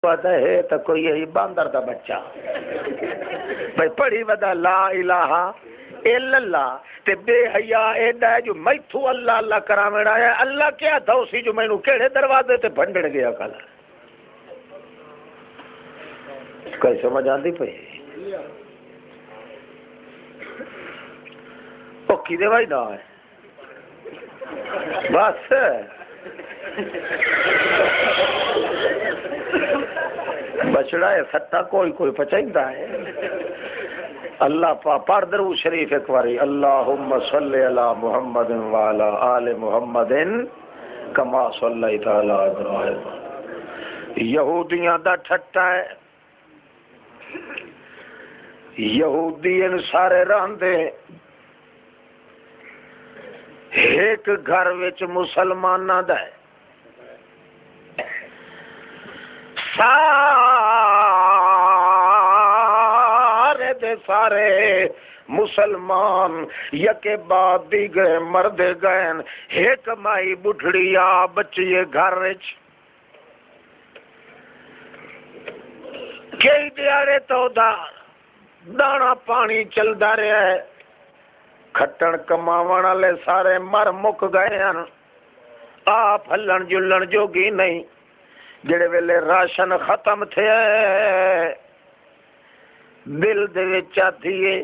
پتا ہے تو کوئی یہی باندر دا بچہ بھائی پڑھی ودا لا الہ الا اللہ تے بے حیا ایڈا ہے جو میتھو اللہ اللہ کراونا ہے اللہ کیا تھا اسی جو مینوں کیڑے دروازے تے بھنڈڑ گیا کل کوئی سمجھ آندی پئی او کدے بھائی نہ ہے بس بچڑا ہے سٹا کوئی کوئی پچائندا ہے اللہ پڑھ درود شریف ایک باری اللہم صلی علی محمد وعلی آل محمد کما صلیت علی ابراہیم یہودیاں دا ٹھٹا ہے یہودی ان سارے رہندے ایک گھر وچ مسلماناں دا ہے سارے دے سارے مسلمان یکے بعد دی گئے مرد گئے ایک مائی بڑھڑی آ بچیے گھر وچ کئی دیارے تو دانا پانی چلدا رہا ہے کھٹن کماون والے سارے مر مک گئے ہیں آپ ہلن جلن جوگی نہیں جڑے ویلے راشن ختم تھے دل دے وچ آتھیے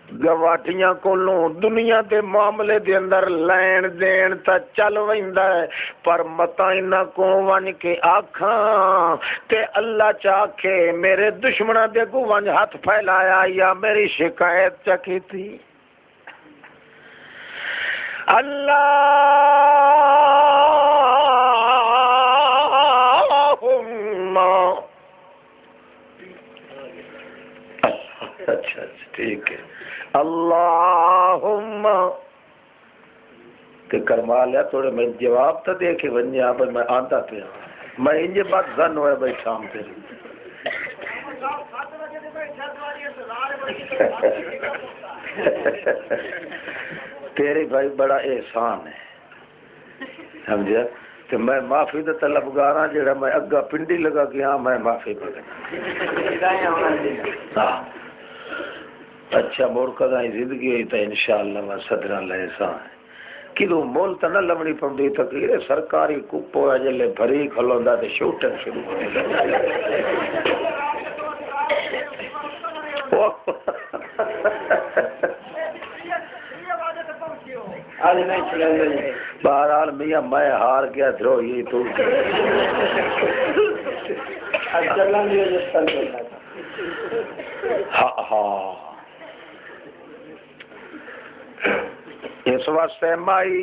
گواٹیاں کولوں دنیا دے معاملے دے اندر لین دین تا چل ویندا ہے پر متا انہاں کو ون کے آکھاں تے اللہ چاکھے میرے دشمناں دے کو ون ہاتھ پھیلایا یا میری شکایت چکی تھی اچھا ٹھیک ہے اللہم کہ کرما لیا تھوڑے میں جواب تو دے کے ونجے آپ میں آندا پیا میں انجے بات زن ہوئے بھائی شام پہ تیرے بھائی بڑا احسان ہے سمجھا کہ میں معافی دا طلبگار ہاں جڑا میں اگا پنڈی لگا کہ ہاں میں معافی مانگا ہاں اچھا مرکزاں زندگی ہوئی تو انشاءاللہ میں صدرہ لحسان ہے کدو مول تو نہ لمڑی پڑی تقریر سرکاری کپو ہے جلے بھری کھلوندا تے شوٹنگ شروع بہرحال میاں میں ہار گیا درو یہ تو ہاں اس واسطے مائی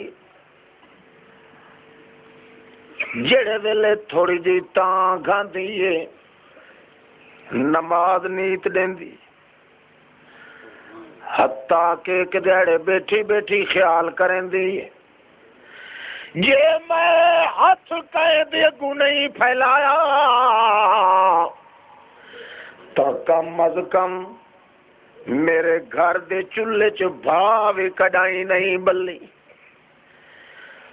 جڑے ویلے تھوڑی جی تاں گاندی ہے نماز نیت دیندی حتیٰ کہ ایک دیڑے بیٹھی بیٹھی خیال کریں دی یہ میں ہاتھ کہے دے گو نہیں پھیلایا تو کم از کم میرے گھر دے چولہے چ بھاوی کڈائی نہیں بلی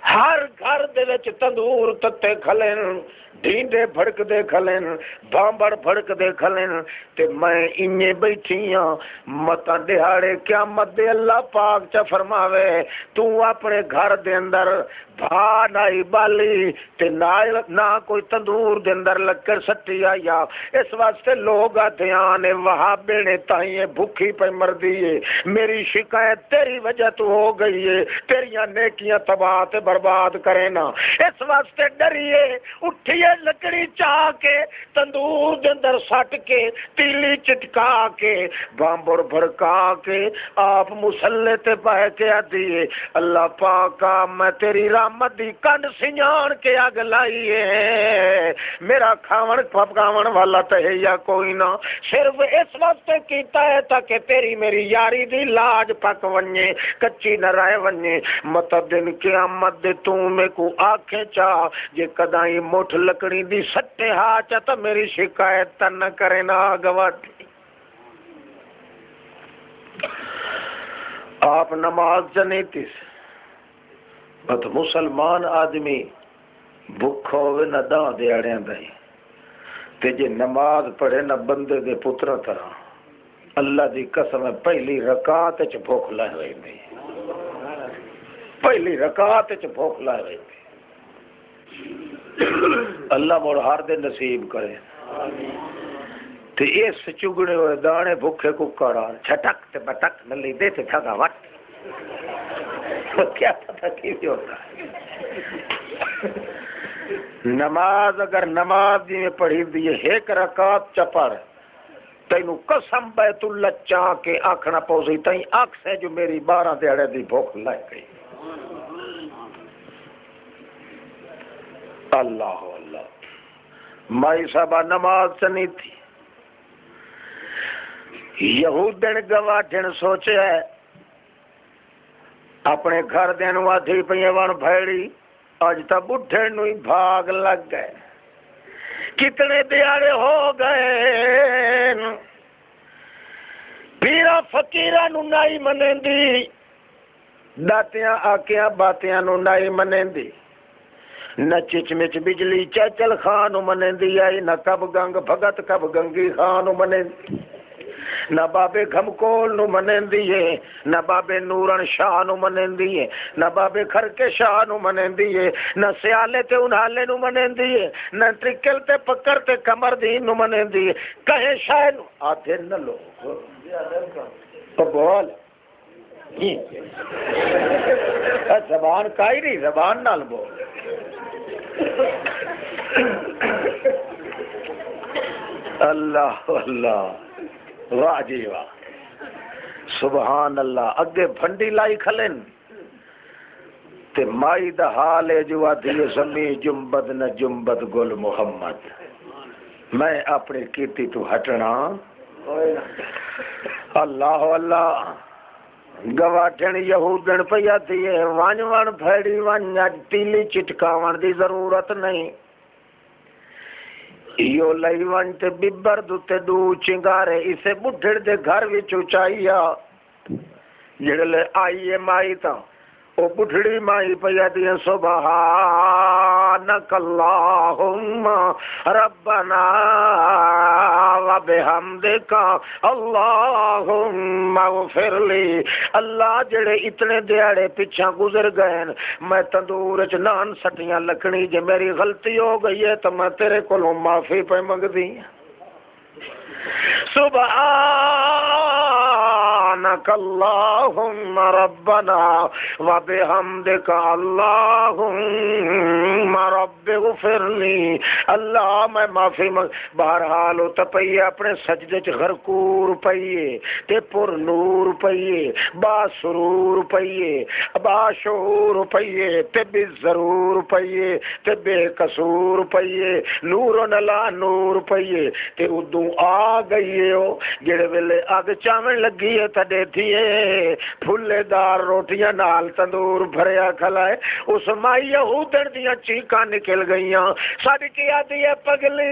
ہر گھر دے وچ تندور تتے کھلن ڈھینڈے بھڑک دے کھلن بامبڑ بھڑک دے کھلن تے میں انجے بیٹھی ہاں متا دہاڑے قیامت دے اللہ پاک چا فرماوے تو اپنے گھر دے اندر بھا نائی بالی تے نہ کوئی تندور دے اندر لکڑ سٹی آیا اس واسطے لوگ آتے آنے وہابے نے تائیں بھوکھی پہ مردی ہے میری شکایت تیری وجہ تو ہو گئی ہے تیریاں نیکیاں تباہ تے برباد کرے نا اس واسطے ڈریے اٹھیے لکڑی چاہ کے تندور دے اندر سٹ کے تیلی چٹکا کے بامبر بھڑکا کے آپ مسلے تے پہ کے آدھیے اللہ پاکا میں تیری رحمت دی کنڈ سنجان کے اگ لائیے میرا کھاون پکاون والا تے یا کوئی نہ صرف اس واسطے کیتا ہے تاکہ تیری میری یاری دی لاج پک ونجے کچی نہ رہ ونجے مت دن قیامت دے تو میں کو آنکھیں چاہ جے کدائی مٹھ لکڑی دی سٹے ہاں چا تو میری شکایت تا نہ کرے نہ گواٹی آپ نماز جنیتی بت مسلمان آدمی بھوکھا ہوئے نہ داں دیاڑیاں دائی تے جے نماز پڑھے نہ بندے دے پترا طرح اللہ دی قسم ہے پہلی رکعت وچ بھوک لائے ہوئی دی پہلی رکعت وچ بھوک لائے ہوئی دی اللہ مڑ ہر دے نصیب کرے تے اس چگڑے ہوئے دانے بھوکے ککڑا چھٹک تے بٹک نلی دے تے تھگا وٹ کیا پتہ کی ہوتا ہے نماز اگر نماز دی میں پڑھی دیئے ایک رکعت چپڑ تینو قسم بیت اللہ چاہ کے آنکھنا پوزی تین آنکھ سے جو میری 12 دیڑے دی بھوک لائے گئی اللہ اللہ مائی صاحبہ نماز چنی تھی یہود دن گواہ دن سوچے ہے اپنے گھر دن وادھی پیوان بھیڑی آج تا بڈھے نوی بھاگ لگ گئے کتنے دیارے ہو گئے پیرا فقیرہ نو نائی منین دی داتیاں آکیاں باتیاں نو نائی منین دی نہ چچمچ بجلی چچل خانو منین دی آئی نہ کب گنگ بھگت کب گنگی خانو منین دی نہ بابے گھمکول نو منین دیئے نہ بابے نورن شاہ نو منین دیئے نہ بابے کھرکے شاہ نو منین دیئے نہ سیالے تے انہالے نو منین دیئے نہ ٹرکل تے پکر تے کمر دین نو منین دیئے کہیں شاہ نو آتے نہ لو تو بول زبان کائی نہیں زبان نال بول اللہ اللہ واہ جی واہ سبحان اللہ اگے بھنڈی لائی کھلن تے مائی دا حال ہے جو آدھی زمین جنبد نہ جنبد گل محمد میں اپنی کیتی تو ہٹنا اللہ اللہ گواٹھن یہودن پیا دیئے وان وان بھیڑی وان تیلی چٹکاوان دی ضرورت نہیں یو لئی ون تے ببر دوتے دو چنگارے اسے بڈھڑ دے گھر وچ چاہیا جڑے آئیے مائی تا او بڈھڑی مائی پیا دی سبحانک اللہم ربنا و بحمدک اللہم اغفر لی اللہ جڑے اتنے دیاڑے پیچھا گزر گئے میں تندور چ نان سٹیاں لکھنی جے میری غلطی ہو گئی ہے تو میں تیرے کولوں معافی پہ منگ دی سبحانک اللہم ربنا و بحمدک اللہم رب اغفر لی اللہ میں معافی بہرحال تپئیے اپنے سجدے چ غرقور پئیے تے پر نور پئیے با سرور پئیے با شعور پئیے تے بے ضرور پئیے تے بے قصور پئیے نور نلا نور پئیے تے ادو آ گئیے ہو جڑے ویلے اگ چاون لگی ہے تڈے تھیے پھلے دار روٹیاں نال تندور بھریا کھلائے اس مائی یہودن دیاں چیکاں نکل گئیاں ساڈی کی آدھی ہے پگلی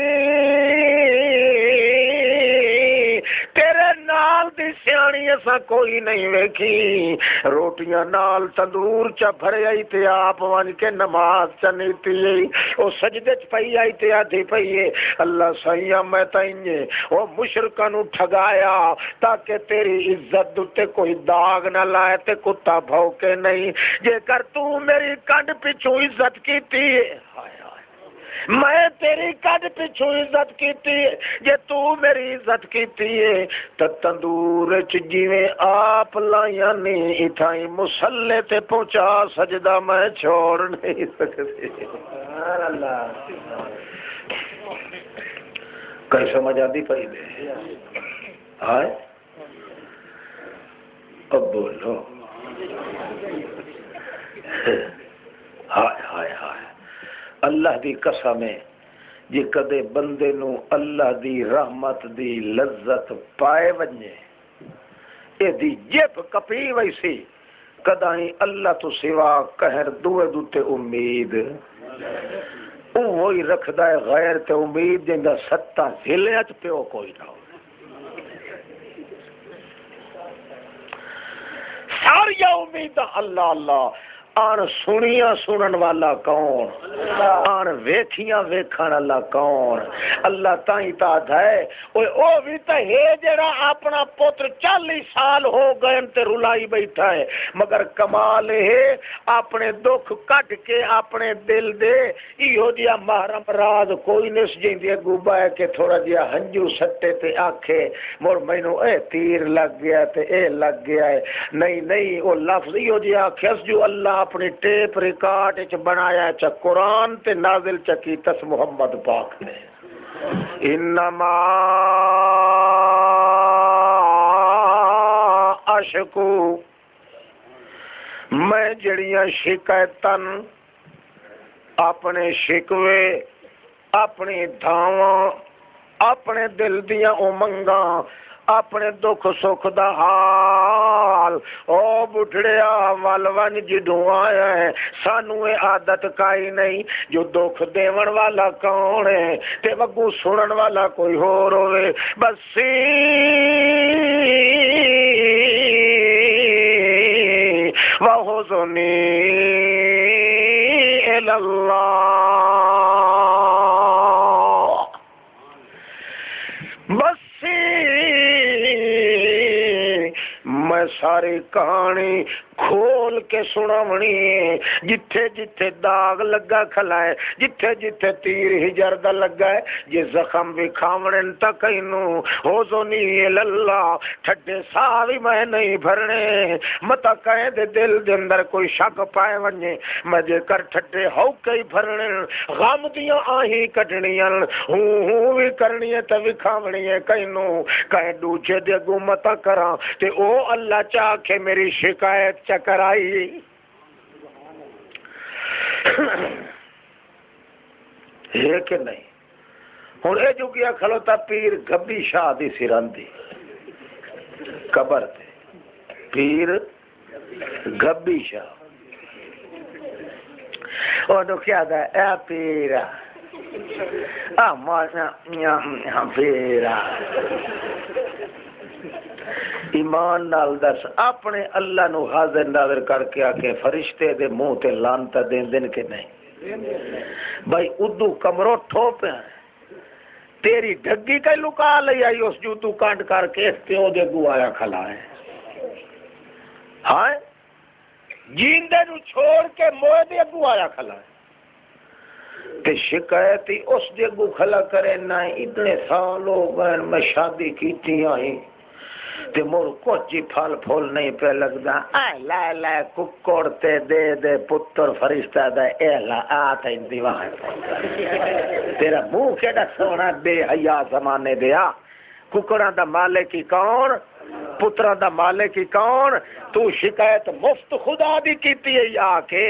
تیرے نال دی سیانی ایسا کوئی نہیں ویکھی روٹیاں نال تندور چا بھریا تے آپ ون کے نماز چنیتی او سجدے چ پئی آئی تے آدھی پئیے اللہ سائیاں میں تائیں او مشرکاں نو ٹھگایا تاکہ تیری عزت تے کوئی داغ نہ لائے تے کتا بھوکے نہیں جے کر تو میری کنڈ پچھو عزت کیتی ہے میں تیری کد پچھو عزت کیتی ہے جے تو میری عزت کیتی ہے تو تندور چ جویں آپ لائیاں نہیں اتھائی مسلے تے پہنچا سجدہ میں چھوڑ نہیں سکتی سبحان اللہ کئی سمجھ آدھی پئی دے آئے اب بولو ہائے ہائے ہائے اللہ دی قسم ہے جے کدے بندے نو اللہ دی رحمت دی لذت پائے ونجے اے دی جیب کپی ویسی کدائیں اللہ تو سوا قہر دوے دوتے امید وہی رکھدا ہے غیر تے امید جندا ستا ذلیت پیو کوئی نہ ہو ساریا امید اللہ اللہ آن سنیاں سنن والا کون، آن ویکھیاں ویکھن والا کون؟ اللہ تائیں تاد ہے او بھی تے ہے جڑا اپنا پتر 40 سال ہو گئے تے رلائی بیٹھا ہے، مگر کمال ہے اپنے دکھ کٹ کے اپنے دل دے ایہو جیا محرم راز کوئی نس جیندی گوبا ہے کہ تھوڑا جیا ہنجو سٹے تے آکھے مور مینوں اے تیر لگ گیا تے اے لگ گیا ہے، نہیں او لفظ ایہو جیا آکھیس جو اللہ اپنی ٹیپ ریکارڈ وچ بنایا چا قرآن تے نازل چا کیتس محمد پاک نے، انما اشکو میں جڑیاں شکایتاں اپنے شکوے اپنی دھاواں اپنے دل دیاں امنگاں اپنے دکھ سکھ دا حال او بٹھڑیا والون جدوں آیا ہے سانو اے عادت کائی نہیں جو دکھ دیون والا کون ہے تے وگو سنن والا کوئی ہور ہوئے بسی وحزنی الاللہ میں ساری کہانی کھول کے سناونی ہے جتھے جتھے داغ لگا کھلائے جتھے جتھے تیر ہجر دا لگا ہے جے زخم بھی کھاونن تک اینو حزنی اللہ ٹھڈے سا بھی میں نہیں بھرنے متا کہیں دے دل دے اندر کوئی شک پائے ونجے میں جے کر ٹھڈے ہو کئی بھرنے غم دیاں آہی کٹنیاں ہوں بھی کرنی ہے تے وکھاونی ہے کینو کہیں دوجے دے اگوں متا کراں تے او اللہ چاہ کے میری شکایت چکر آئی ہے کہ نہیں ہوں اے جو کیا کھلوتا پیر گبی شاہ دی سرن دی قبر تے پیر گبی شاہ انہوں کیا دا اے پیرا پیرا ایمان نال دس اپنے اللہ نو حاضر ناظر کر کے آکے فرشتے دے منہ تے لانتا دین دن کے نہیں بھائی ادو کمرو ٹھو پہ تیری ڈھگی کئی لکا لئی آئی اس جو تو کانٹ کر کے پیو دے گو آیا کھلا ہے ہاں جیندے نو چھوڑ کے موہ دے گو آیا کھلا ہے تے شکایتی اس دے گو کھلا کرے نہ اتنے سال ہو گئے میں شادی کیتی آئی تے مور کچھ پھل پھول نہیں پہ لگدا اے لائے لائے ککڑ تے دے دے پتر فرشتہ دا اے لا آتا دیوان تیرا منہ کیڑا سونا بے حیا زمانے دیا ککڑاں دا مالک کی کون پترا دا مالک کی کون تو شکایت مفت خدا دی کیتی ہے یا کہ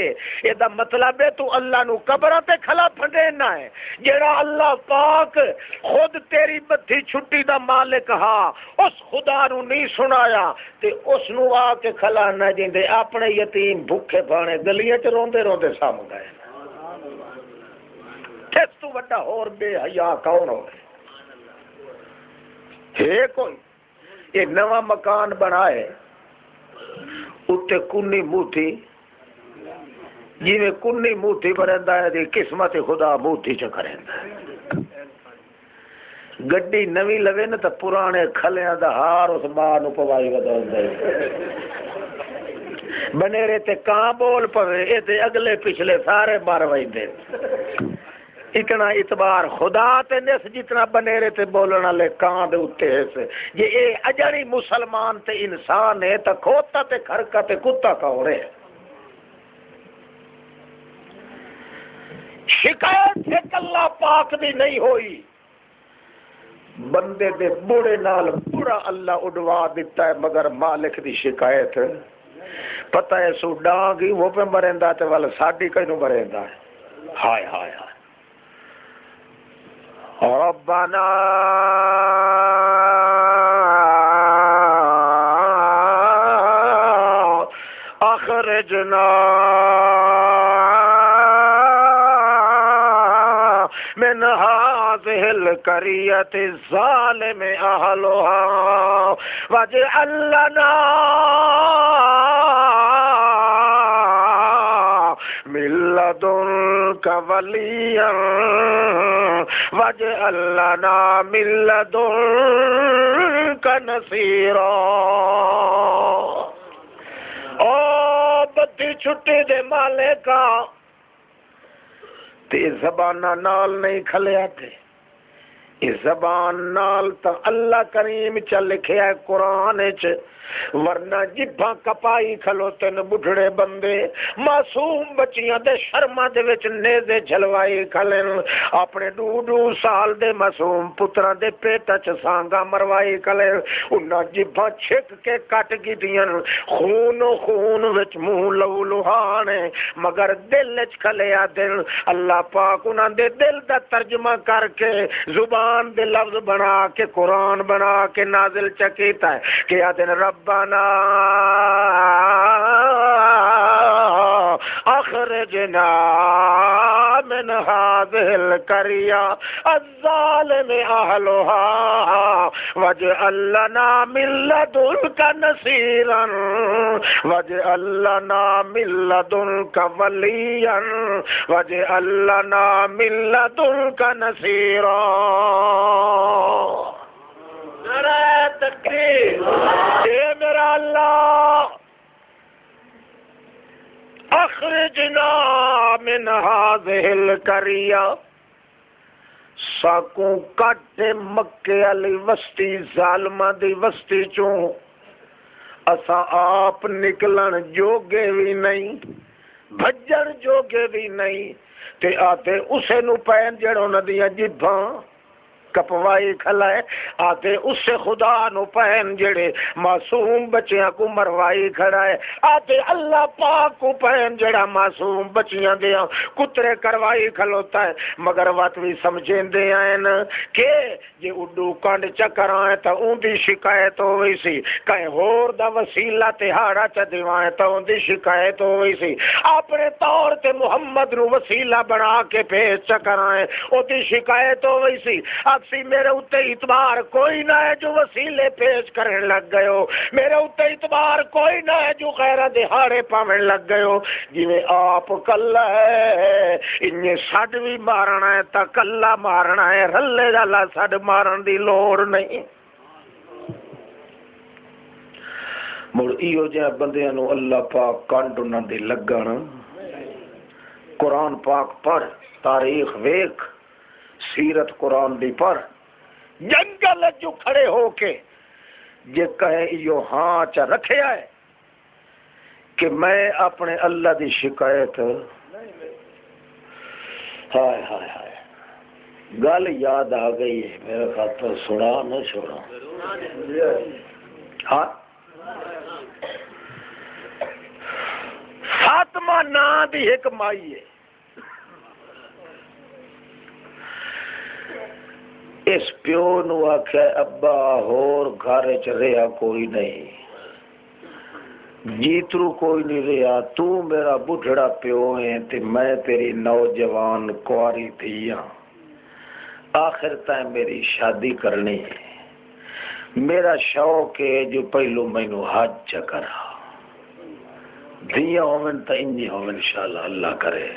یہ دا مطلب ہے تو اللہ نو قبرہ تے کھلا پھنڈینا ہے جیڑا اللہ پاک خود تیری بدھی چھٹی دا مالک ہا اس خدا نو نہیں سنایا تے اس نو آ کے کھلا نہ جیندے اپنے یتیم بھوکے بھانے گلیاں چ روندے روندے سام گئے کس تو بڑا اور بے حیا کون ہو ہے کوئی یہ نواں مکان بنائے اتے کنی موتھی جی میں کنی موتھی برندہ ہے دی قسمت خدا موتھی چکرندہ ہے گڈی نوی لوے نا تا پرانے کھلیاں دا ہار اس ماں نو پوائی بدل دے بنے رہے تے کہاں بول پوے اے تے اگلے پچھلے سارے مار وئی دے اتنا اعتبار خدا تے نس جتنا بنے رہے تے بولنا لے کان دے اتے سے یہ اے اجڑی مسلمان تے انسان ہے تا کھوتا تے کھرکا تے کتا کورے شکایت ایک اللہ پاک دی نہیں ہوئی بندے دے بوڑے نال برا اللہ اڈوا دیتا ہے مگر مالک دی شکایت پتہ ہے سو ڈانگی وہ پہ مرندہ تے والا ساڑی کئی نو مرندہ ہے ہائے ہائے ہائے ربنا اخرجنا من هذه القرية الظالم أهلها واجعل لنا لدنك وليا واجعل لنا من لدنك نصيرا. او بدی چھٹی دے مالکا تے زبانہ نال نہیں کھلیا تھے، اس زبان نال تا اللہ کریم چا لکھیا ہے قرآن چ، ورنہ جبھاں کپائی کھلوتے نے بڑھڑے بندے معصوم بچیاں دے شرما دے وچ نیزے جھلوائی کھلن، اپنے 2 سال دے معصوم پترا دے پیٹا چ سانگا مروائی کھلن، انہاں جبھاں چھک کے کٹ گیتیاں، خون وچ منہ لہو لہانے، مگر دل وچ کھلیا دل. اللہ پاک انہاں دے دل دا ترجمہ کر کے زبان دے لفظ بنا کے قرآن بنا کے نازل چکیتا ہے کہ آدن ربنا اخرجنا من هذه القرية الظالم أهلها واجعل لنا من لدنك نصيرا واجعل لنا من لدنك وليا واجعل لنا من لدنك نصيرا. نعرہ تکبیر. اے میرا اللہ اخرجنا من هذه القرية ساکوں کٹ مکے علی وسطی ظالمہ دی وسطی چوں اسا آپ نکلن جوگے بھی نہیں بھجن جوگے بھی نہیں تے آتے اسے نو پین جڑوں ندیاں جبھاں کپوائی کھلائے آتے اس سے خدا نو پہن جڑے معصوم بچیاں کو مروائی کھڑائے آتے اللہ پاک کو پہن جڑا معصوم بچیاں دیا کترے کروائی کھلوتا ہے. مگر وات بھی سمجھیں دے آئیں کہ یہ اڈو کانڈ چکر آئیں تا اون دی شکایت ہوئی سی، کہیں ہور دا وسیلہ تہاڑا چا دیوائیں تا اون دی شکایت ہوئی سی، اپنے طور تے محمد نو وسیلہ بنا کے پیش چکر آئیں او دی شکایت ہوئی سی. سی میرے اتے اعتبار کوئی نہ ہے جو وسیلے پیش کرنے لگ گئے ہو، میرے اتے اعتبار کوئی نہ ہے جو غیر دہاڑے پاویں لگ گئے ہو. جویں آپ کلا ہے انہیں سڈ بھی مارنا ہے تا کلا مارنا ہے، رلے گلا سڈ مارن دی لوڑ نہیں. مڑ ایو جہاں بندیاں نو اللہ پاک کنڈ انہاں دی لگن. قرآن پاک پڑھ، تاریخ ویکھ، سیرت قرآن دی پر جنگل جو کھڑے ہو کے جے کہے یہ ہاں چا رکھے آئے کہ میں اپنے اللہ دی شکایت ہائے ہائے ہائے گل یاد آ گئی ہے میرے خاطر سنا نہ چھوڑا. ہاں فاطمہ نا دی ایک مائی ہے، اس پیو نو آکھیا ابا ہور گھر چ رہیا کوئی نہیں، جیترو کوئی نہیں رہیا، تو میرا بڈھڑا پیو ہے تے میں تیری نوجوان کواری تھی ہاں، آخر تائیں میری شادی کرنی ہے، میرا شوق ہے جو پہلو مینو حج چکرا دھیاں ہومن تا انجی ہومن انشاءاللہ اللہ کرے.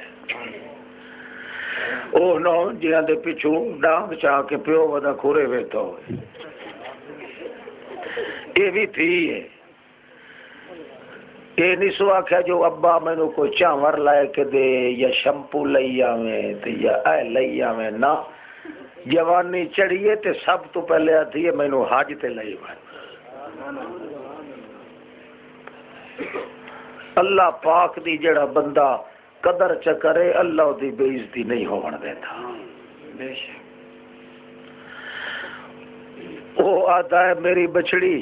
او نو جہاں دے پچھو ڈانگ چاہ کے پیو ودا کھورے ویتا ہوئے یہ بھی تھی ہے. یہ نہیں سو آکھا جو ابا میں نو کوئی چاور لائے کے دے یا شمپو لئی آویں یا اے لئی آویں نا، جوانی چڑھیے تے سب تو پہلے آتی ہے میں نو حاج تے لئی آویں. اللہ پاک دی جڑا بندہ قدر چکرے اللہ دی بے عزتی نہیں ہون دیتا. وہ آتا ہے میری بچڑی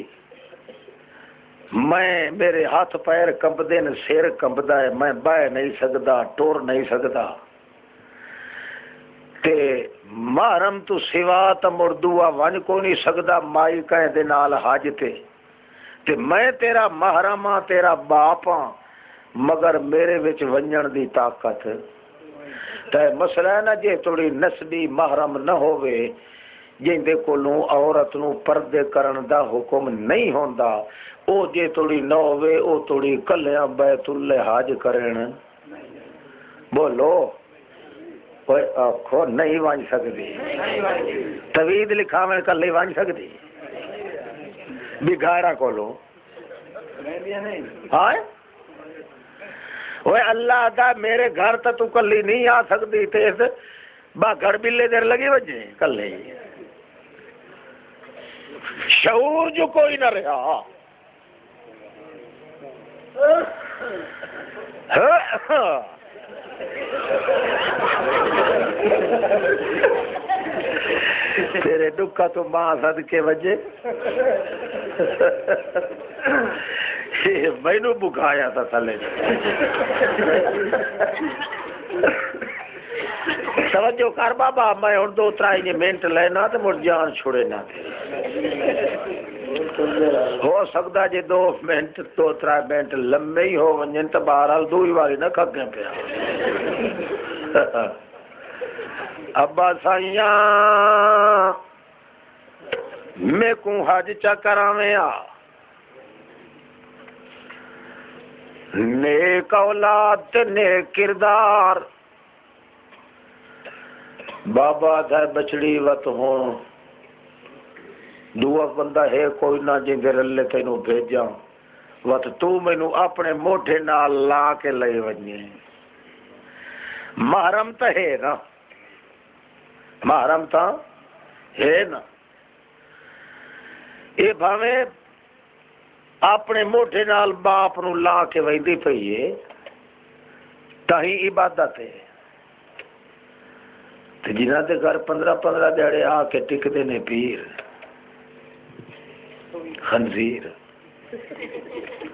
میں میرے ہاتھ پیر کمبدے نے سیر کمبدا ہے میں بہ نہیں سکدا ٹور نہیں سکدا تے محرم تو سوا تا مردوا ون کو نہیں سکدا مائی کہیں دے نال حج تے میں تیرا محرم ہاں تیرا باپ ہاں مگر میرے وچ ونجن دی طاقت تے مسئلہ ہے نا جے تھوڑی نسبی محرم نہ ہوئے جن دے کولوں عورت نو پردے کرن دا حکم نہیں ہوندا او جے تھوڑی نہ ہوئے او تھوڑی کلیاں بیت اللہ حج کرن بولو کوئی آخو نہیں بن سکتی توید لکھا میں کلے بن سکتی بگاڑا کولو ہاں وہ اللہ دا میرے گھر تو کلی نہیں آ سکتی تیز با گھر بلے دیر لگی وجے کلے شعور جو کوئی نہ رہا تیرے دکھا تو ماں صدقے وجے مینو بکایا تھا تھلے توجہ کر بابا میں ہوں 2-3 منٹ لینا تو مڑ جان چھوڑے نہ ہو سکتا جی 2 منٹ 2-3 منٹ لمبے ہی ہو ونجن تو بہرحال 2 باری نہ کھگے پیا ابا سائیاں میں کو حج چا کراویں آ نیک اولاد نیک کردار بابا دے بچڑی وت ہوں دعا بندہ ہے کوئی نہ جن دے رلے تینوں بھیجاں وت تو مینوں اپنے موڈے نال لا کے لے ونجے محرم تا ہے نا محرم تا ہے نا اے بھاویں اپنے موڈے نال باپ نو لا کے ویندی پئی ہے تاہی عبادت ہے تے جنہاں دے گھر 15 دیہڑے آ کے ٹکدے نے پیر خنزیر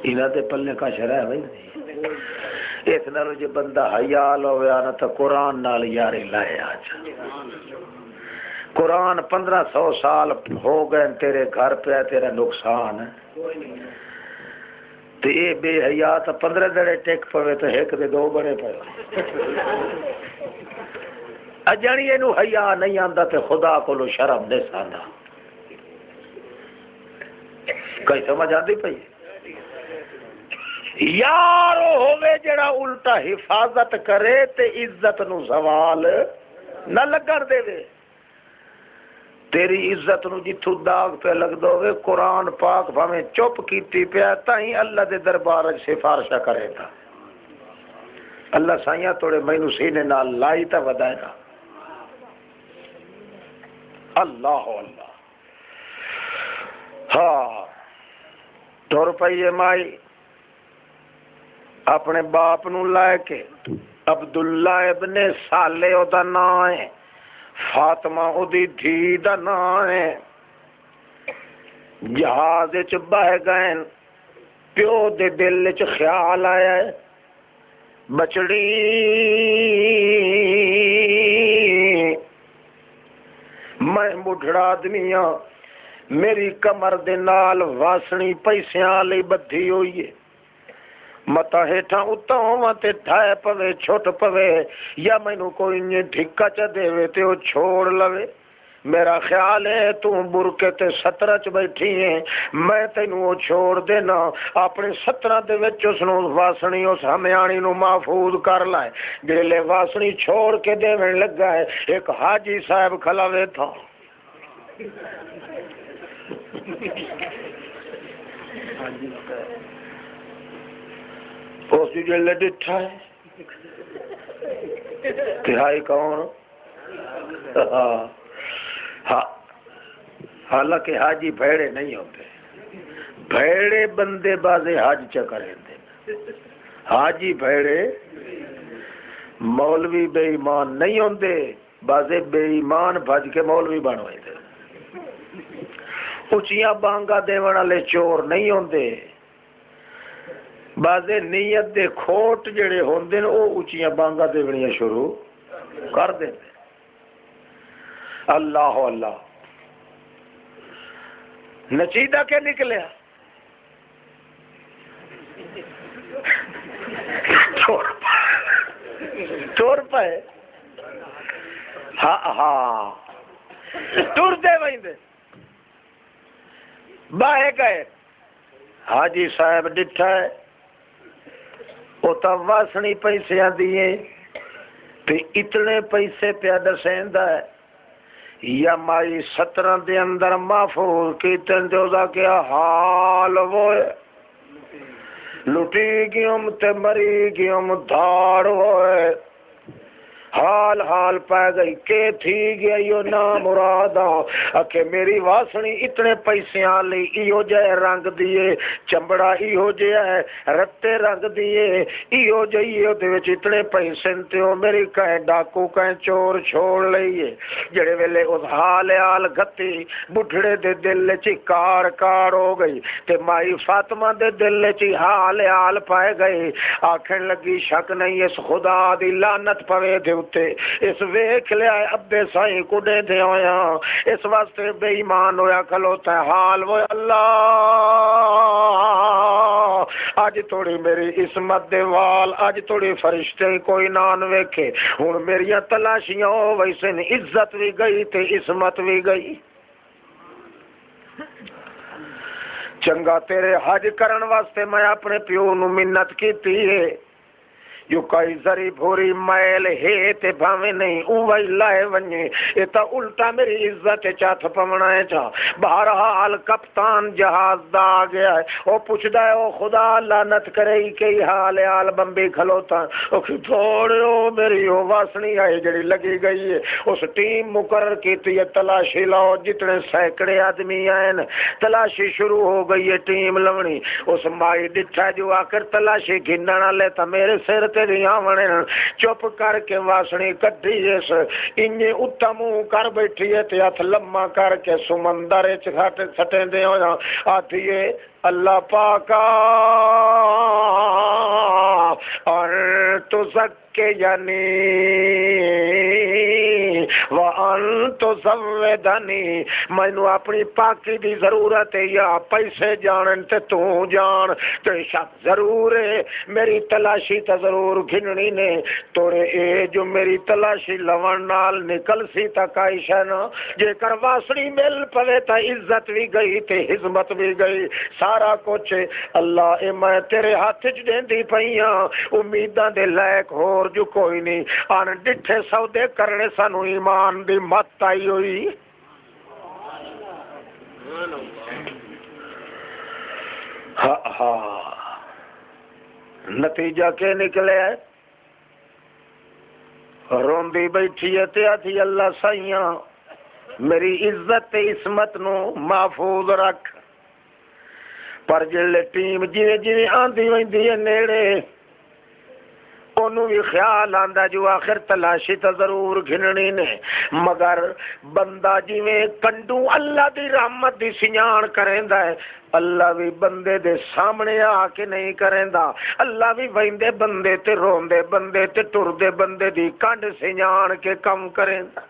انہاں دے پلے کا شرع ہے بھائی اس نالو جے بندہ حیال ہویا نا تو قرآن نال یاری لائے آج قرآن 1500 سال ہو گئے تیرے گھر پہ تیرا نقصان ہے تو یہ بے حیا تو 15 دڑے ٹیک پوے تو ایک دے 2 بڑے پے اجانی اینو حیا نہیں آندا تے خدا کولو شرم دے ساندا کئی سمجھ آندی پئی یار ہوے جڑا الٹا حفاظت کرے تے عزت نو زوال نہ لگن دے وے تیری عزت نو جتھوں داغ پہ لگ دو وے قرآن پاک بھاویں چپ کیتی پیا تائیں اللہ دے دربار وچ سفارشاں کرے تا اللہ سائیاں توڑے مینوں سینے نال لائی تا ودائے گا اللہ اللہ ہاں ٹر پئیے مائی اپنے باپ نو لائے کے عبداللہ ابن صالح او دا نام ہے فاطمہ او دی دھی دا نام ہے جہاز وچ بہ گئے پیو دے دل وچ خیال آیا ہے بچڑی میں بڈھڑا آدمی ہاں میری کمر دے نال واسنی پیسیاں لئی بدھی ہوئی ہے متا ہیٹھاں اتاں ہوا تے ٹھائے پوے چھوٹ پوے یا مینوں کوئی نے ڈھکا چا دے تے وہ چھوڑ لوے میرا خیال ہے تو برکے تے 17 چ بیٹھی ہے میں تینوں وہ چھوڑ دینا اپنے 17 دے وچ اس نو واسنی اس ہمیانی نو محفوظ کر لائے جیلے واسنی چھوڑ کے دیون لگا ہے ایک حاجی صاحب کھلاوے تھا اس جلے ڈٹھا ہے تہائی کون ہاں حالانکہ حاجی بھیڑے نہیں ہوتے بھیڑے بندے بازے حاج چکرے دے حاجی بھیڑے مولوی بے ایمان نہیں ہوندے بازے بے ایمان بھج کے مولوی بنوائے دے اچیاں بانگا دیوان والے چور نہیں ہوندے بازے نیت دے کھوٹ جڑے ہوندے او اچیاں بانگا دیونیاں شروع کر دیں اللہ اللہ نچیدہ کے نکلیا ٹور پائے ہاں ہاں ٹور دے وہیں دے باہے گئے حاجی صاحب ڈٹھا ہے وہ تو واسنی پیسیاں دیے تے اتنے پیسے پیا دسیندا ہے یا مائی 17 دے اندر محفوظ کیتن جو دا کیا حال وہ لٹی گیوم تے مری گیوم دھاڑ ہوئے حال حال پہ گئی کہ تھی گیا یو نام مرادا اکھے میری واسنی اتنے پیسے آلی ایو جائے رنگ دیے چمبڑا ایو جائے رتے رنگ دیے ایو جائے دیوچ اتنے پیسے انتیو میری کہیں ڈاکو کہیں چور چھوڑ لئیے جڑے ویلے اس حال حال گھتی بڑھڑے دے دل چی کار کار ہو گئی تے مائی فاطمہ دے دل چی حال حال پائے گئی آکھن لگی شک نہیں اس خدا دی لعنت پوے دے اس ویکھ لیا ابے سائیں کڈے دے ہویا اس واسطے بے ایمان ہویا کھلوتا ہے حال وہ اللہ اج تھوڑی میری عصمت دے وال اج تھوڑی فرشتے کوئی نان ویکھے ہن میریاں تلاشیاں ہو ویسے عزت بھی گئی تے عصمت بھی گئی چنگا تیرے حج کرن واسطے میں اپنے پیو نو منت کیتی ہے جو کئی ذری بھوری میل ہے تے بھاویں نہیں اوہی لائے ونجے یہ تا الٹا میری عزت چاتھ پونا ہے چا بہرحال کپتان جہاز دا آ گیا ہے وہ پوچھدا ہے او خدا لعنت کرے کئی حال حال بمبی کھلوتا او تھوڑے او میری او واسنی آئی جڑی لگی گئی ہے اس ٹیم مقرر کیتی ہے تلاشی لاؤ جتنے سینکڑے آدمی آئے تلاشی شروع ہو گئی ہے ٹیم لونی اس مائی ڈٹھا جو آ کر تلاشی گھننا لیتا میرے سر تیری آونے چپ کر کے واسنی کٹھی اس انجے اتمو کر بیٹھی ہے تے ہاتھ لمما کر کے سمندر سٹیں دے ہو آتی ہے اللہ پاکا اور تو زکے یعنی وَأَنْتُ زَوِّدَنِي مینو اپنی پاکی دی ضرورت ہے یا پیسے جانن تے تو جان تے شک ضرور ہے میری تلاشی تا ضرور گھننی نے توڑے اے جو میری تلاشی لون نال نکل سی تا کائشہ نا جے کر واسڑی مل پوے تا عزت بھی گئی تے حزمت بھی گئی سارا کچھ اللہ اے میں تیرے ہاتھ چ دیندی پئیاں امیداں دے لائق ہور جو کوئی نہیں آن ڈٹھے سودے کرنے سانو ایمان دی مت آئی ہوئی نتیجہ کے نکلے ہے روندی بیٹھی ہے تے آتھی اللہ سائیاں میری عزت عصمت نو محفوظ رکھ پر جلے ٹیم جویں جویں آندی ویندی ہے نیڑے انہوں بھی خیال آندا جو آخر تلاشی تا ضرور گھننی نے مگر بندہ جویں کنڈو اللہ دی رحمت دی سنجان کریندا ہے اللہ بھی بندے دے سامنے آ کے نہیں کریندا اللہ بھی ویندے بندے تے روندے بندے تے ٹردے بندے دی کنڈ سنجان کے کم کریندا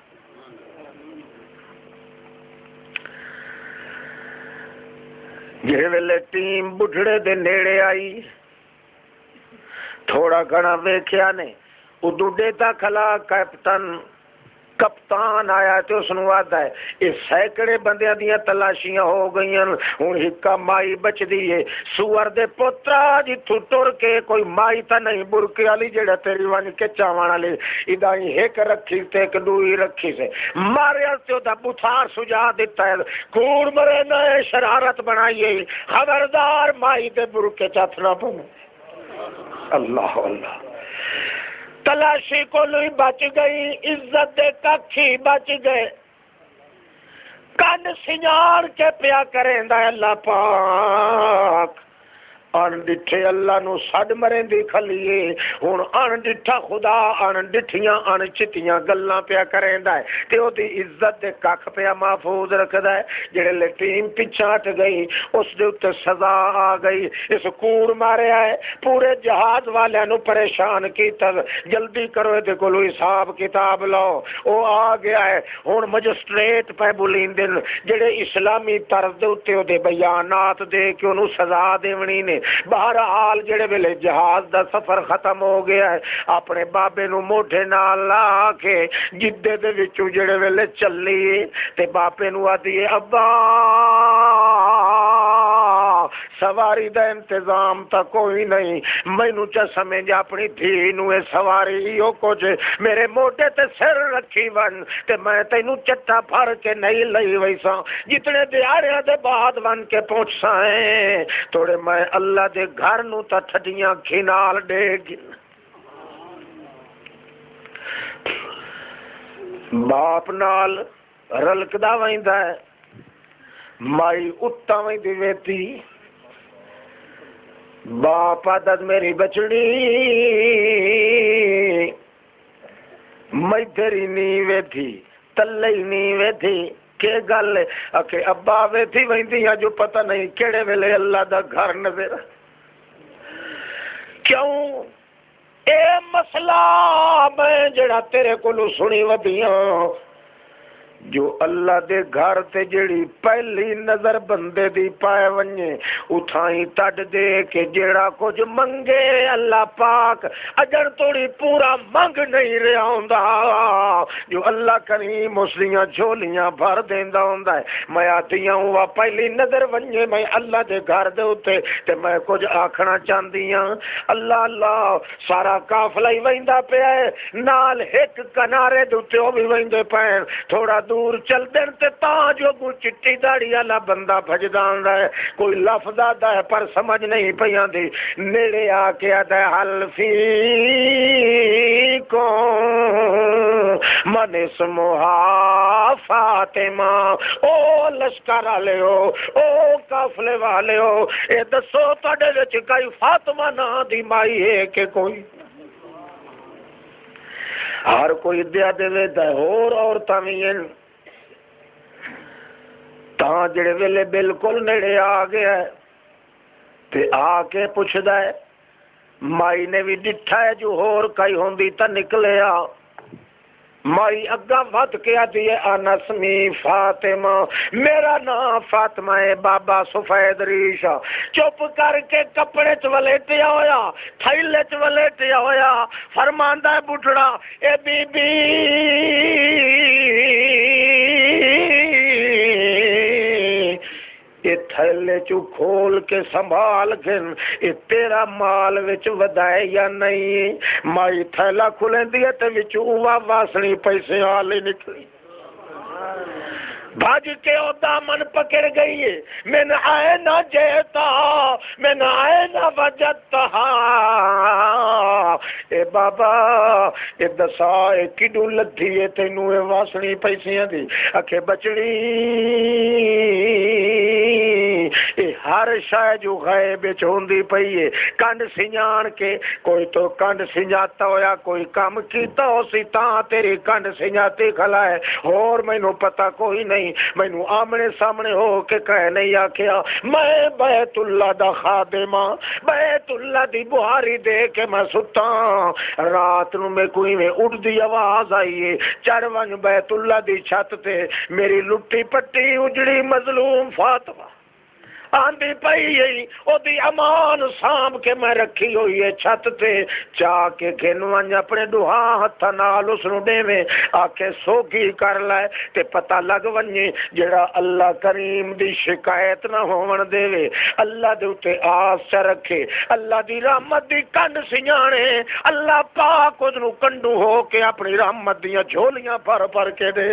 جے ویلے ٹیم بڑھڑے دے نیڑے آئی تھوڑا گھنا ویکھیا نے ادو ڈیتا کھلا کپتان آیا تو اس نو آتا ہے اس سینکڑے بندیاں دیاں تلاشیاں ہو گئی ہن ہکا مائی بچ دیئے سور دے پوترا جتھو ٹر کے کوئی مائی تا نہیں برکے والی جڑا تیری وانی کے چاوان والی ادائی ایک رکھی تے ایک دوئی رکھی سے مارے تو دا بتھار سجا دیتا ہے کور مرے نئے شرارت بنائیے خبردار مائی دے برکے چاتنا پنے اللہ اللہ تلاشی کو لوئی بچ گئی عزت دے ککھی بچ گئے کن سنجان کے پیا کریں دا اللہ پاک ان ڈٹھے اللہ نو سڈ مرین دی کھلیے ہن ان ڈٹھا خدا ان ڈٹھیاں ان چتیاں گلاں پیا کریندا ہے تے او دی عزت دے ککھ پیا محفوظ رکھدا ہے جڑے لے ٹیم پیچھے ہٹ گئی اس دے اوتے سزا آ گئی اس کوڑ ماریا ہے پورے جہاز والیاں نو پریشان کیتا جلدی کرو دے کولو حساب کتاب لاؤ او آ گیا ہے ہن مجسٹریٹ پہ بلیندن جڑے اسلامی طرز دے اوتے او دے بیانات دے کے انہوں سزا دیونی نے بہرحال جڑے ویلے جہاز دا سفر ختم ہو گیا ہے اپنے بابے نو موٹے نال لا کے جدے دے وچوں جڑے ویلے چلی تے باپے نو آدھی ابا سواری دا انتظام تا کوئی نہیں، مینوں چا سمجھ اپنی دھی نو اے سواری او کچھ میرے موٹے تے سر رکھی ون تے میں تینوں چٹا پھڑ کے نہیں لئی ویسا جتنے دیاریاں دے بعد ون کے پہنچ سائیں توڑے میں اللہ دے گھر نو تا ٹھڈیاں کھینال دے گی۔ باپ نال رلکدا ویندا ہے، مائی اتا ویندی ویتی، باپ عادت میری بچڑی میدری نہیں ویتھی تلے نہیں ویتھی کہ گل اکھے ابا ویتھی ویندیاں جو پتہ نہیں کیڑے ویلے اللہ دا گھر نظر کیوں اے مسئلہ میں جڑا تیرے کولو سنی ودیاں جو اللہ دے گھر تے جڑی پہلی نظر بندے دی پائے ونجے اتھائیں تڈ دے کہ جڑا کچھ منگے اللہ پاک اجر توڑی پورا منگ نہیں رہا ہوندا جو اللہ کریم مسلیاں جھولیاں بھر دیندا ہوندا ہے میں آتیاں ہوا پہلی نظر ونجے میں اللہ دے گھر دے اتے تے میں کچھ آکھنا چاندیاں اللہ اللہ سارا قافلہ ہی ویندا پیا ہے نال ایک کنارے دے اتے او بھی ویندے پئے تھوڑا دور چل دین تے تاں جو کو چٹی داڑھی والا بندہ بھجدا ہوندا ہے کوئی لفظ آدا ہے پر سمجھ نہیں پیاں دی نیڑے آ کے آدا ہے حل فی کو من اسمہا فاطمہ او لشکر والے ہو او قافلے والے ہو اے دسو تہاڈے وچ کوئی فاطمہ ناں دی مائی ہے کہ کوئی ہر کوئی دیا دے دا ہور عورتاں وی ہیں تاں جڑے ویلے بالکل نیڑے آ گیا ہے تے آ کے پوچھدا ہے مائی نے بھی ڈٹھا ہے جو ہور کئی ہوندی تا نکلے آ مائی اگا ود کے آتی ہے انسمی فاطمہ میرا نام فاطمہ ہے بابا سفید ریشا چپ کر کے کپڑے چولیٹیا ہویا تھیلے چولیٹیا ہویا فرماندہ ہے بٹھڑا اے بی بی یہ تھیلے چو کھول کے سنبھال کے یہ تیرا مال وچ ودائے یا نہیں مائی تھیلا کھلیں دیا تے وچ اوہ واسنی پیسے آلے نکلی بھاج کے او دامن پکڑ گئی ہے میں نہ آئے نہ جیتا میں نہ آئے نہ وجدتا اے بابا اے دسا اے کڈو لدھی ہے تینوں اے واسنی پیسیاں دی اکھے بچڑی اے ہر شے جو غیب وچ ہوندی پئی ہے کنڈ سنجان کے کوئی تو کنڈ سنجاتا ہویا کوئی کام کیتا ہو سی تاں تیری کنڈ سنجاتی کھلا ہے اور مینوں پتہ کوئی نہیں مینوں آمنے سامنے ہو کے کہے نہیں آکھیا میں بیت اللہ دا خادم ہاں بیت اللہ دی بہاری دے کے میں ستا رات نو میں کوئی میں اٹھ دی آواز آئی ہے چڑھ ون بیت اللہ دی چھت تے میری لٹی پٹی اجڑی مظلوم فاطمہ آندھی پئی ہے او دی امان سام کے میں رکھی ہوئی ہے چھت تے چاہ کے گھنوان اپنے دوہا ہتھا نال اس نو دے میں آکے سوگی کر لائے تے پتہ لگ ونجے جڑا اللہ کریم دی شکایت نہ ہون دے وے اللہ دے اتے آس چا رکھے اللہ دی رحمت دی کنڈ سنجانے اللہ پاک اس نو کنڈو ہو کے اپنی رحمت دیاں جھولیاں پر پر کے دے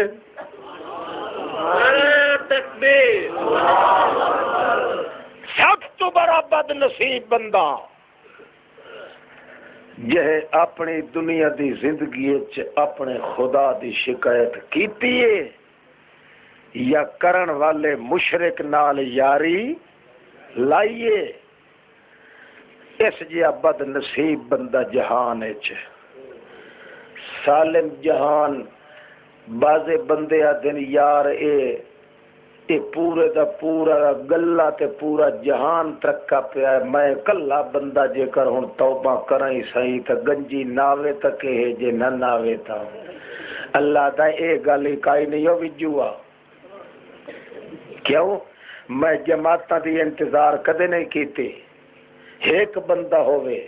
تکبیر سب تو بڑا بد نصیب بندہ یہ اپنی دنیا دی زندگی اپنے خدا دی شکایت کیتی ہے یا کرن والے مشرک نال یاری لائیے اس جیا بد نصیب بندہ جہان اچ سالم جہان بازے بندے دن یار اے پورے دا پورا گلہ تے پورا جہان ترکا پیا ہے میں کلا بندہ جے کر ہن توبہ کرائیں صحیح تا گنجی ناوے تک ہے جے نہ ناوے تا اللہ دا اے گل کائی نہیں ہو وجوا کیوں میں جماعتاں دی انتظار کدے نہیں کیتی ایک بندہ ہوئے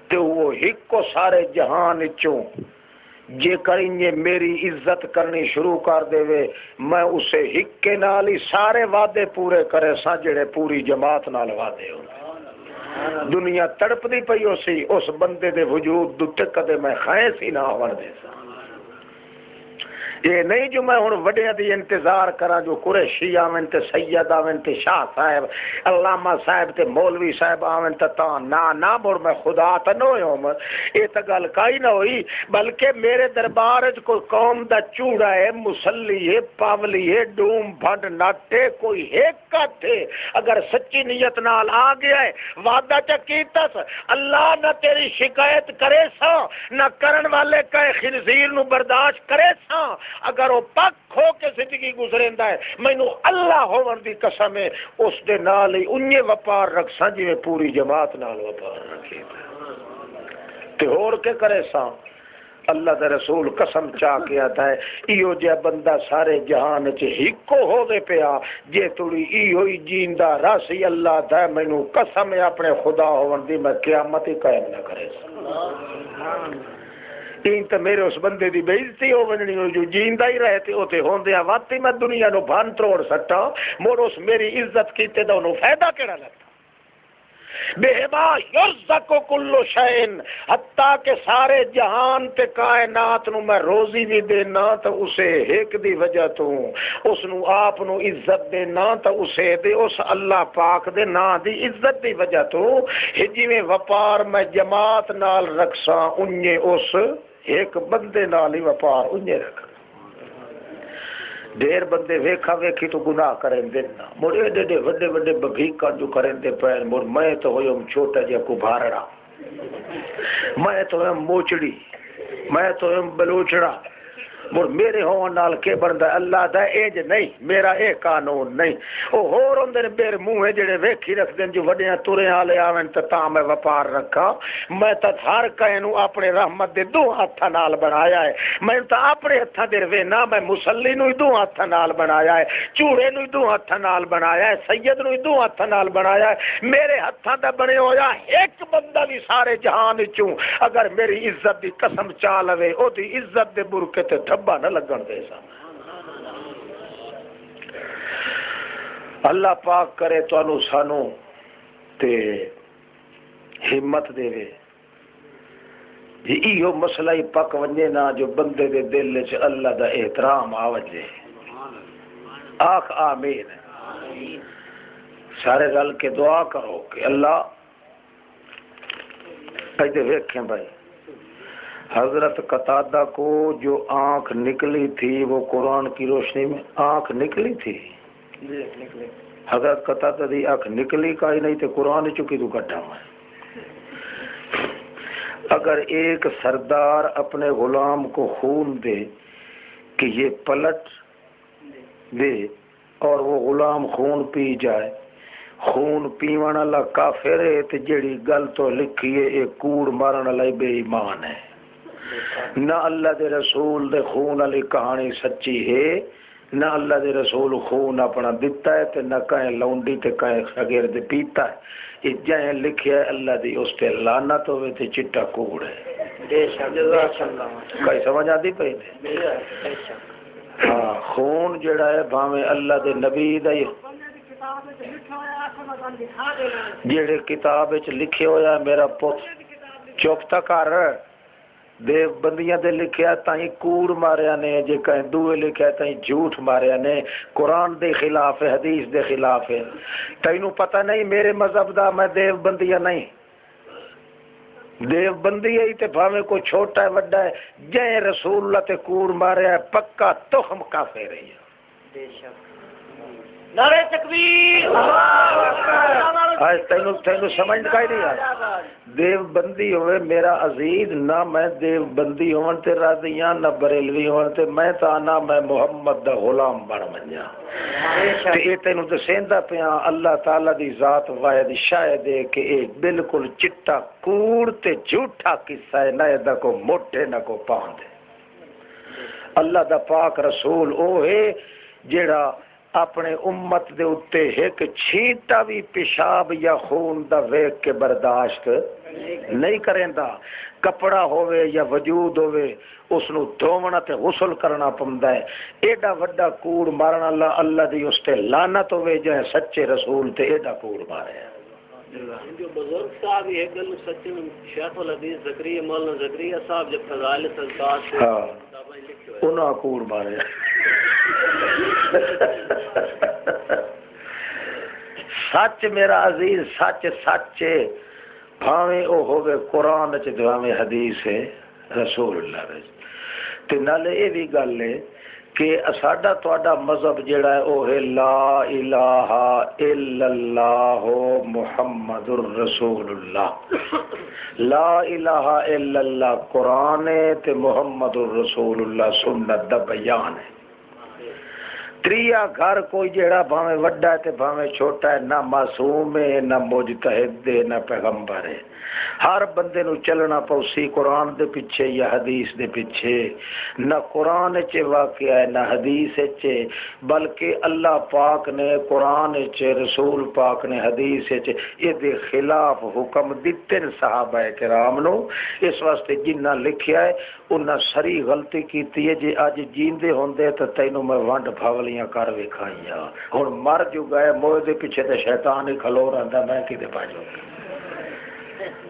تے وہ ایک کو سارے جہان چوں جے کریں میری عزت کرنی شروع کر دے وے میں اسے ہکے نال ہی سارے وعدے پورے کرے سا جڑے پوری جماعت نال وعدے ہوں دنیا تڑپ دی پئی ہو سی اس بندے دے وجود دے کدے میں خائس ہی نہ ہون دے سا یہ نہیں جو میں ہوں وڈیاں دی انتظار کرا جو قریشی آویں تے سید آویں تے شاہ صاحب علامہ صاحب تے مولوی صاحب آویں تے تاں نہ مڑ میں خدا تے نہ ہوم یہ تے گل کائی نہ ہوئی بلکہ میرے دربار وچ کوئی قوم دا چوڑا ہے مسلی ہے پاولی ہے ڈوم بھڈ ناٹے کوئی ایک تھے اگر سچی نیت نال آ گیا ہے وعدہ چا کیتس اللہ نہ تیری شکایت کرے سا نہ کرن والے کہے خنزیر نو برداشت کرے سا اگر وہ پک ہو کے زندگی گزریندا ہے مینوں اللہ ہون دی قسم ہے اس دے نال ہی انہی وپار رکھساں جویں پوری جماعت نال وپار رکھے تے ہور کے کرے سا اللہ دا رسول قسم چاہ کے آتا ہے ایو جے بندہ سارے جہان وچ ہکو ہوے پیا جے تڑی ایو ہی جیندا راسی اللہ دا مینوں قسم ہے اپنے خدا ہون دی میں قیامت ہی قائم نہ کرے این تے میرے اس بندے دی بے عزتی ہو ونجنی ہو جو جیندا ہی رہے تے اوتے ہوندیا واقعی میں دنیا نو بھن تروڑ سٹا مڑ اس میری عزت کیتے دا انہوں فائدہ کیڑا لگتا بہما یرزق کل شین حتیٰ کہ سارے جہان تے کائنات نو میں روزی بھی دینا تو اسے ایک دی وجہ تو اس نو آپ نو عزت دینا تو اسے دے اس اللہ پاک دے نا دی عزت دی وجہ تو ہجی میں وپار میں جماعت نال رکھساں انجے اس ایک بندے نال ہی وپار انجے رکھ ڈیر بندے ویکھا ویکھی تو گناہ کریں دینا مڑ ایڈے ایڈے وڈے وڈے ببھیکا جو کریں دے پیر مڑ میں تو ہویم چھوٹا جا کو بھارڑا میں تو ہویم موچڑی میں تو ہویم بلوچڑا مڑ میرے ہون نال کے بندا اللہ دا ایج نہیں میرا اے قانون نہیں او ہور ہوندے نے بیر منہ جڑے ویکھی رکھ دین جو وڈیاں تورے والے آویں تے تاں میں وپار رکھا میں تے ہر کہے نو اپنے رحمت دے دو ہتھاں نال بنایا ہے میں تے اپنے ہتھاں دے وینا میں مصلی نو دو ہتھاں نال بنایا ہے چوڑے نو دو ہتھاں نال بنایا ہے سید نو دو ہتھاں نال بنایا ہے میرے ہتھاں دا بنے ہویا ایک بندہ بھی سارے جہان وچوں اگر میری عزت دی قسم چا لوے او دی عزت دے برکے تے دھبا نہ لگن دے سا اللہ پاک کرے تو انو سانو تے ہمت دے وے جی ایو مسئلہ ہی پک ونجے نا جو بندے دے دل وچ اللہ دا احترام آوجے آخ آمین سارے رل کے دعا کرو کہ اللہ پیدے ویکھیں بھائی حضرت قتادہ کو جو آنکھ نکلی تھی وہ قرآن کی روشنی میں آنکھ نکلی تھی حضرت قتادہ دی آنکھ نکلی کا ہی نہیں تھے قرآن چکی تو گڈھا میں اگر ایک سردار اپنے غلام کو خون دے کہ یہ پلٹ دے اور وہ غلام خون پی جائے خون پیون والا کافر ہے تے جڑی گل تو لکھی ہے ایک کوڑ مارن والا بے ایمان ہے نہ اللہ دے رسول دے خون والی کہانی سچی ہے نہ اللہ دے رسول خون اپنا دیتا ہے تے نہ کہیں لونڈی تے کہیں شاگرد پیتا ہے یہ جائیں لکھیا ہے اللہ دی اس تے لعنت ہوئے تے چٹا کوڑ ہے بے شک جزاک اللہ کئی سمجھ آتی پئی تے ہاں خون جڑا ہے بھاویں اللہ دے نبی دا جڑے کتاب وچ لکھے ہویا میرا پوت چپ تا کر دیو بندیاں دے لکھیا تائیں کوڑ ماریا نے جے کہیں دوے لکھیا تائیں جھوٹ ماریا نے قرآن دے خلاف ہے حدیث دے خلاف ہے تینوں پتہ نہیں میرے مذہب دا میں دیو بندیاں نہیں دیو بندی ہے تے بھاویں کوئی چھوٹا ہے وڈا ہے جے رسول اللہ تے کوڑ ماریا ہے پکا تخم کافر ہے بے شک نعرہ تکبیر اللہ اکبر آج تینوں سمجھ کا ہی نہیں آیا دیو بندی ہوئے میرا عزیز نہ میں دیو بندی ہون تے راضیاں نہ بریلوی ہون تے میں تانا میں محمد دا غلام بن منیا تے اے تینوں دسیندا پیاں اللہ تعالی دی ذات واحد شاہد ہے کہ اے بالکل چٹا کوڑ تے جھوٹا قصہ ہے نہ دا کو موٹے نہ کو پاندے اللہ دا پاک رسول او ہے جیڑا اپنے امت دے اتے ایک چھینٹا بھی پیشاب یا خون دا ویکھ کے برداشت نہیں کریندا. کپڑا ہوئے یا وجود ہوئے اس نو دھونا تے غسل کرنا پوندا ہے. ایڈا وڈا کوڑ مارن اللہ اللہ دی اس تے لعنت ہوئے جو سچے رسول تے ایڈا کوڑ مارے. جو بزرگ صاحب یہ گل سچے شیخ الحدیث زکریا مولانا زکریا صاحب جب فضائل تذکار سے انہاں کوڑ مارے. سچ میرا عزیز سچ سچے بھاویں او ہوے قرآن وچ بھاویں حدیث ہے رسول اللہ وچ. تے نالے اے وی گل ہے کہ ساڈا تہاڈا مذہب جڑا ہے او ہے لا الہ الا اللہ محمد الرسول اللہ. لا الہ الا اللہ قرآن ہے تے محمد الرسول اللہ سنت دا بیان ہے. تریا گھر کوئی جیڑا بھاویں وڈا ہے تے بھاویں چھوٹا ہے، نہ معصوم ہے نہ مجتہد ہے نہ پیغمبر ہے. ہر بندے نو چلنا پوسی قرآن دے پیچھے یا حدیث دے پیچھے. نہ قرآن چ واقعہ ہے نہ حدیث چ، بلکہ اللہ پاک نے قرآن چ رسول پاک نے حدیث چ یہ دے خلاف حکم دیتے صحابہ کرام نو. اس واسطے جنہ لکھیا ہے انہاں سری غلطی کیتی ہے. جی اج جیندے ہوندے تے تینوں میں ونڈ بھاولیاں کر وکھائیاں. ہن مر جو گئے موئے دے پیچھے تے شیطان ہی کھلو رہندا، میں کدے باجو.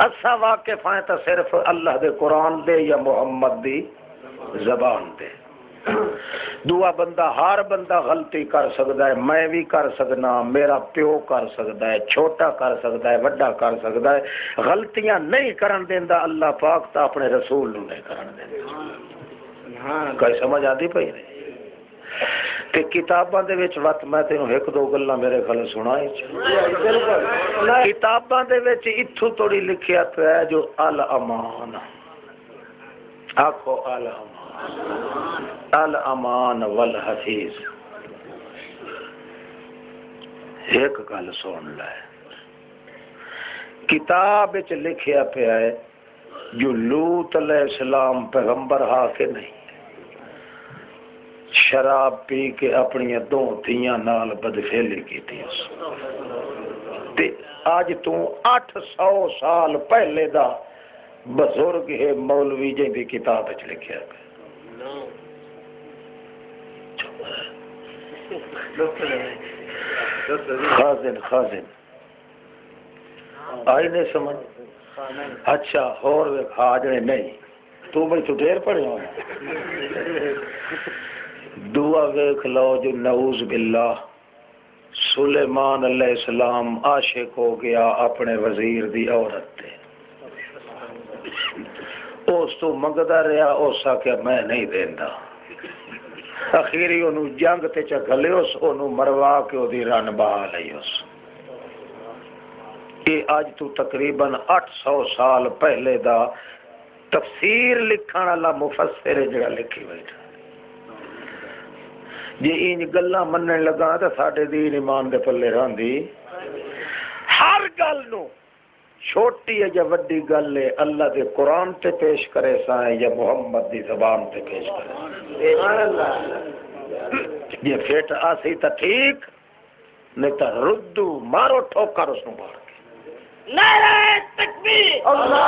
اسا واقف ہیں تو صرف اللہ دے قرآن دے یا محمد دی زبان دے. دعا بندہ ہر بندہ غلطی کر سکتا ہے. میں بھی کر سکنا، میرا پیو کر سکتا ہے، چھوٹا کر سکتا ہے، وڈا کر سکتا ہے. غلطیاں نہیں کرن دیندا اللہ پاک تا اپنے رسول نو نہیں کرن دیندا. کوئی سمجھ آتی پئی نہیں؟ کہ کتاباں دے وچ وقت میں تینوں ایک دو گلاں میرے گھر سنائی. کتاباں دے وچ اتھوں توڑی لکھیا پیا ہے جو الامان. آکھو الامان، الامان والحفیظ. ایک گل سن لے، کتاب وچ لکھیا پیا ہے جو لوط علیہ السلام پیغمبر ہا کے نہیں، شراب پی کے اپنی دو دھیاں نال بدفعلی کیتی. تے اج تو 800 سال پہلے دا بزرگ ہے مولوی جی دی کتاب وچ لکھیا ہے. خازن آئی نہیں سمجھ. اچھا ہور حاجنے نہیں تو بھائی تو ڈھیر پڑے ہو. دعا ویکھ لو جو نعوذ باللہ سلیمان علیہ السلام عاشق ہو گیا اپنے وزیر دی عورت تے. اس تو منگدا رہا، اس آکھیا میں نہیں دیندا. اخیری انہوں جنگ تے چکلے اس انہوں مروا کے دی رن بہا لئی اس. یہ آج تو تقریباً 800 سال پہلے دا تفسیر لکھن والا مفسر جڑا لکھی بیٹھا. جی ان گلاں منن لگا تے ساڈے دین ایمان دے پلے رہندی. ہر گل نو چھوٹی ہے یا وڈی گل ہے اللہ دے قرآن تے پیش کرے سائیں یا محمد دی زبان تے پیش کرے. یہ پھٹ آسی تا ٹھیک نہیں تا ردو مارو ٹھوکر اس نو مار کے. نعرہ تکبیر، اللہ